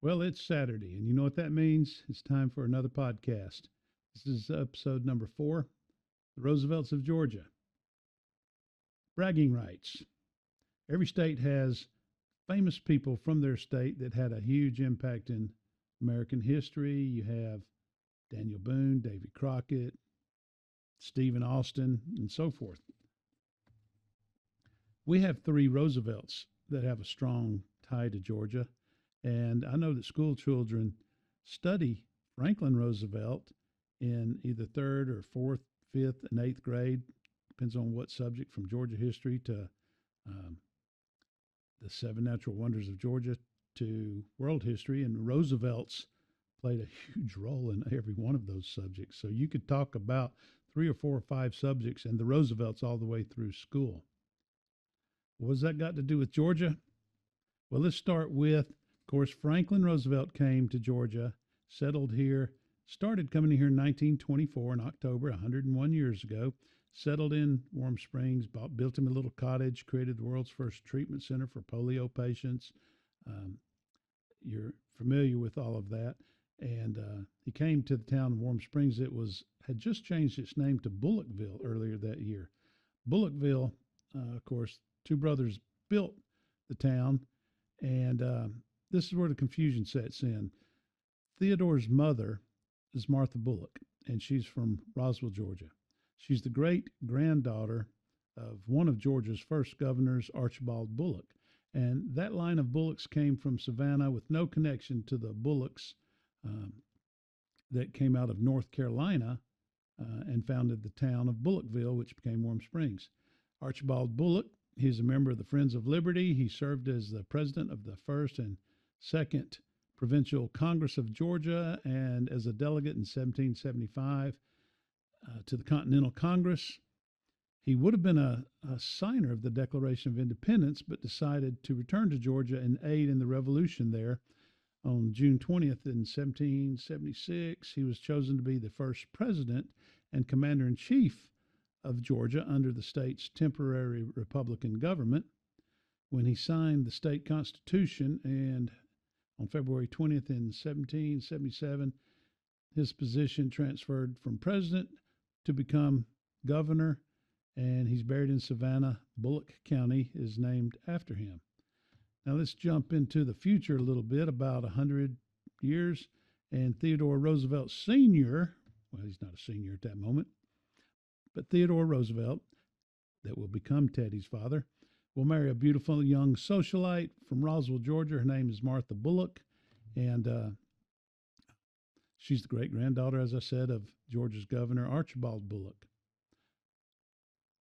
Well, it's Saturday, and you know what that means? It's time for another podcast. This is episode number 4, The Roosevelts of Georgia. Bragging rights. Every state has famous people from their state that had a huge impact in American history. You have Daniel Boone, Davy Crockett, Stephen Austin, and so forth. We have 3 Roosevelts that have a strong tie to Georgia. And I know that school children study Franklin Roosevelt in either third or fourth, fifth, and eighth grade. Depends on what subject, from Georgia history to um, the 7 natural wonders of Georgia to world history. And Roosevelt's played a huge role in every one of those subjects. So you could talk about 3 or 4 or 5 subjects and the Roosevelts all the way through school. What's that got to do with Georgia? Well, let's start with, of course, Franklin Roosevelt came to Georgia, settled here, started coming here in 1924 in October, 101 years ago, settled in Warm Springs, built him a little cottage, created the world's first treatment center for polio patients. Um, you're familiar with all of that. And he came to the town of Warm Springs. It had just changed its name to Bullochville earlier that year. Bullochville, of course, 2 brothers built the town, and this is where the confusion sets in. Theodore's mother is Martha Bulloch, and she's from Roswell, Georgia. She's the great-granddaughter of one of Georgia's first governors, Archibald Bulloch. And that line of Bullocks came from Savannah with no connection to the Bullocks that came out of North Carolina and founded the town of Bullochville, which became Warm Springs. Archibald Bulloch, he's a member of the Friends of Liberty. He served as the president of the first and second Provincial Congress of Georgia and as a delegate in 1775 to the Continental Congress. He would have been a signer of the Declaration of Independence, but decided to return to Georgia and aid in the revolution there. On June 20th in 1776, he was chosen to be the first president and commander-in-chief of Georgia under the state's temporary Republican government. When he signed the state constitution, and on February 20th in 1777, his position transferred from president to become governor, and he's buried in Savannah. Bulloch County is named after him. Now let's jump into the future a little bit, about 100 years, and Theodore Roosevelt Sr., well, he's not a senior at that moment, but Theodore Roosevelt, that will become Teddy's father, will marry a beautiful young socialite from Roswell, Georgia. Her name is Martha Bulloch, and she's the great-granddaughter, as I said, of Georgia's governor, Archibald Bulloch.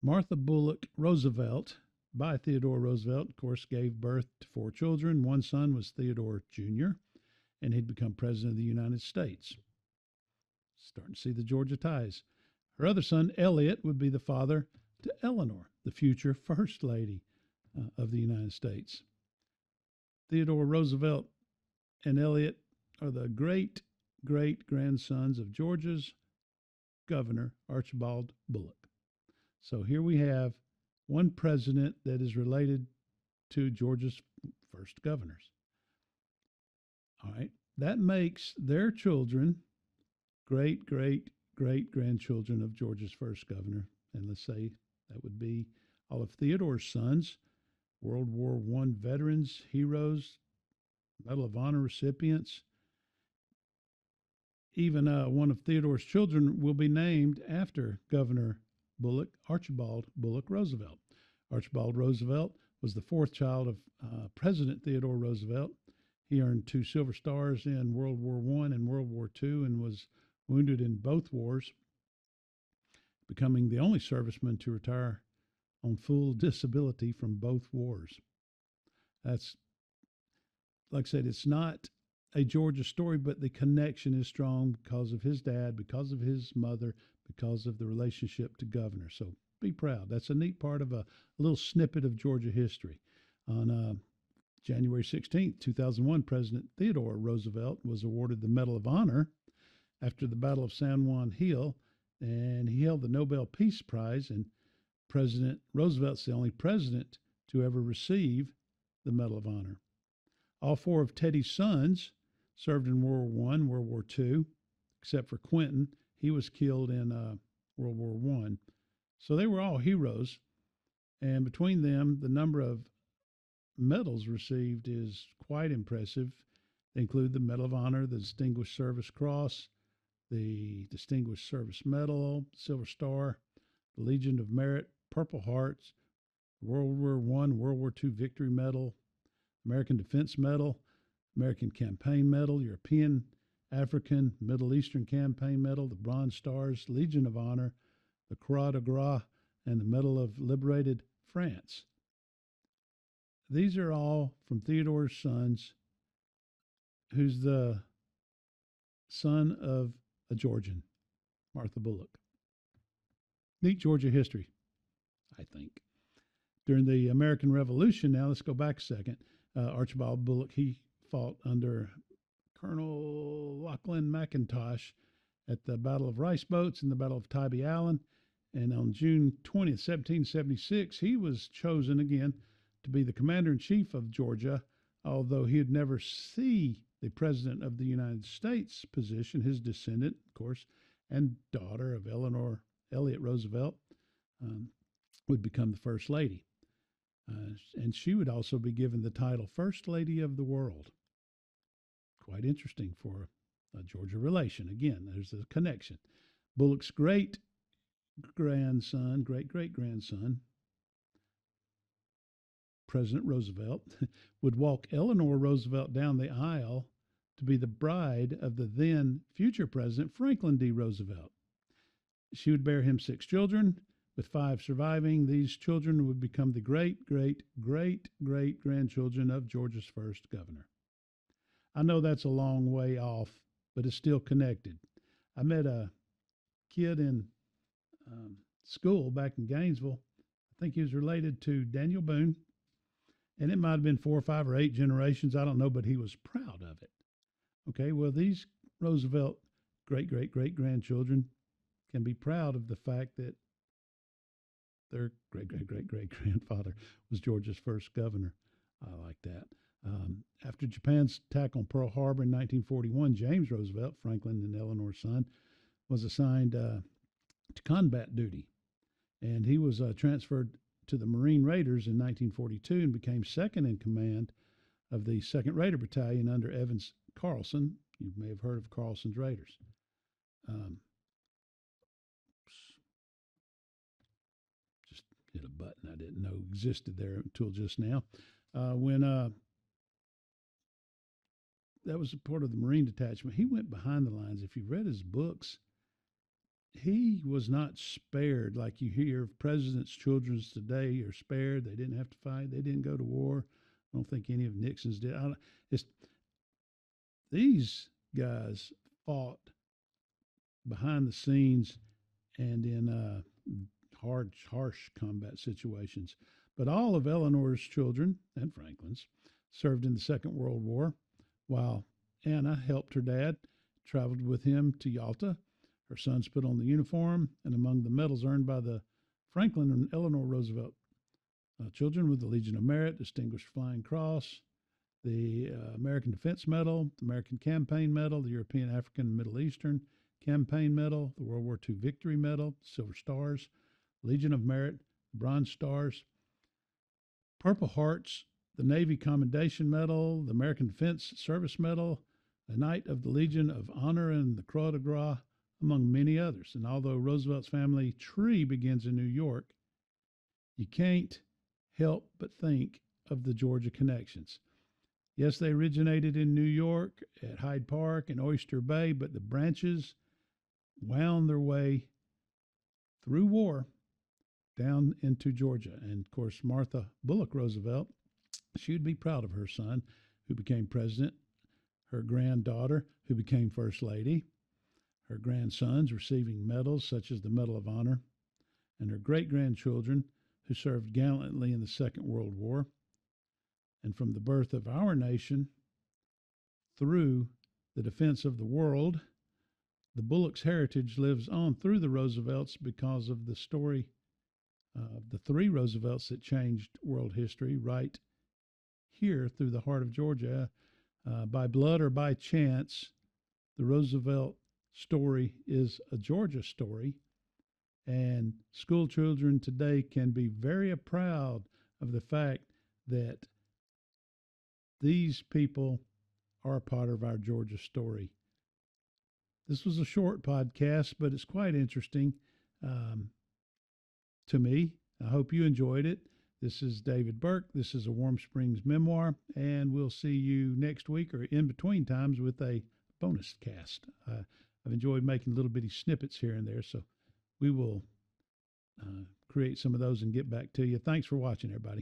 Martha Bulloch Roosevelt, by Theodore Roosevelt, of course, gave birth to 4 children. One son was Theodore Jr., and he'd become president of the United States. Starting to see the Georgia ties. Her other son, Elliot, would be the father to Eleanor, the future First Lady of the United States. Theodore Roosevelt and Elliot are the great-great-grandsons of Georgia's governor, Archibald Bulloch. So here we have one president that is related to Georgia's first governors. All right, that makes their children great-great-great-grandchildren of Georgia's first governor. And let's say that would be all of Theodore's sons, World War I veterans, heroes, Medal of Honor recipients. Even one of Theodore's children will be named after Governor Bulloch, Archibald Bulloch Roosevelt. Archibald Roosevelt was the 4th child of President Theodore Roosevelt. He earned 2 Silver Stars in World War I and World War II and was wounded in both wars, becoming the only serviceman to retire on full disability from both wars. That's, like I said, it's not a Georgia story, but the connection is strong because of his dad, because of his mother, because of the relationship to governor. So be proud. That's a neat part of a little snippet of Georgia history. On January 16th, 2001, President Theodore Roosevelt was awarded the Medal of Honor after the Battle of San Juan Hill, and he held the Nobel Peace Prize, and President Roosevelt's the only president to ever receive the Medal of Honor. All 4 of Teddy's sons served in World War I, World War II, except for Quentin. He was killed in World War I. So they were all heroes. And between them, the number of medals received is quite impressive. They include the Medal of Honor, the Distinguished Service Cross, the Distinguished Service Medal, Silver Star, the Legion of Merit, Purple Hearts, World War I, World War II Victory Medal, American Defense Medal, American Campaign Medal, European, African, Middle Eastern Campaign Medal, the Bronze Stars, Legion of Honor, the Croix de Gras, and the Medal of Liberated France. These are all from Theodore's sons, who's the son of a Georgian, Martha Bulloch. Neat Georgia history, I think. During the American Revolution, now let's go back a second. Archibald Bulloch, he fought under Colonel Lachlan McIntosh at the Battle of Rice Boats and the Battle of Tybee Island. And on June 20th, 1776, he was chosen again to be the commander-in-chief of Georgia, although he would never see the President of the United States position. His descendant, of course, and daughter of Eleanor Elliott Roosevelt, would become the First Lady. And she would also be given the title First Lady of the World. Quite interesting for a Georgia relation. Again, there's a connection. Bulloch's great-grandson, President Roosevelt, would walk Eleanor Roosevelt down the aisle to be the bride of the then future President Franklin D. Roosevelt. She would bear him 6 children, with 5 surviving. These children would become the great-great-great-great-grandchildren of Georgia's first governor. I know that's a long way off, but it's still connected. I met a kid in school back in Gainesville. I think he was related to Daniel Boone, and it might have been 4 or 5 or 8 generations. I don't know, but he was proud of it. Okay, well, these Roosevelt great-great-great-grandchildren can be proud of the fact that their great-great-great-great-grandfather was Georgia's first governor. I like that. After Japan's attack on Pearl Harbor in 1941, James Roosevelt, Franklin and Eleanor's son, was assigned to combat duty. And he was transferred to the Marine Raiders in 1942 and became second in command of the 2nd Raider Battalion under Evans Carlson. You may have heard of Carlson's Raiders. Just hit a button I didn't know existed there until just now. When that was a part of the Marine detachment, he went behind the lines. If you read his books, he was not spared like you hear of presidents' children today are spared. They didn't have to fight. They didn't go to war. I don't think any of Nixon's did. These guys fought behind the scenes and in harsh combat situations. But all of Eleanor's children, and Franklin's, served in the Second World War, while Anna helped her dad, traveled with him to Yalta. Her sons put on the uniform, and among the medals earned by the Franklin and Eleanor Roosevelt children were the Legion of Merit, Distinguished Flying Cross, the American Defense Medal, the American Campaign Medal, the European, African, and Middle Eastern Campaign Medal, the World War II Victory Medal, Silver Stars, Legion of Merit, Bronze Stars, Purple Hearts, the Navy Commendation Medal, the American Defense Service Medal, the Knight of the Legion of Honor, and the Croix de Gras, among many others. And although Roosevelt's family tree begins in New York, you can't help but think of the Georgia connections. Yes, they originated in New York at Hyde Park and Oyster Bay, but the branches wound their way through war down into Georgia. And of course, Martha Bulloch Roosevelt, she would be proud of her son, who became president, her granddaughter, who became First Lady, her grandsons receiving medals such as the Medal of Honor, and her great-grandchildren who served gallantly in the Second World War. And from the birth of our nation through the defense of the world, the Bulloch's heritage lives on through the Roosevelts because of the story of the 3 Roosevelts that changed world history right here through the heart of Georgia. by blood or by chance, the Roosevelt story is a Georgia story, and school children today can be very proud of the fact that these people are a part of our Georgia story. This was a short podcast, but it's quite interesting um, to me. I hope you enjoyed it. This is David Burke. This is a Warm Springs memoir, and we'll see you next week or in between times with a bonus cast. I've enjoyed making little bitty snippets here and there, so we will create some of those and get back to you. Thanks for watching, everybody.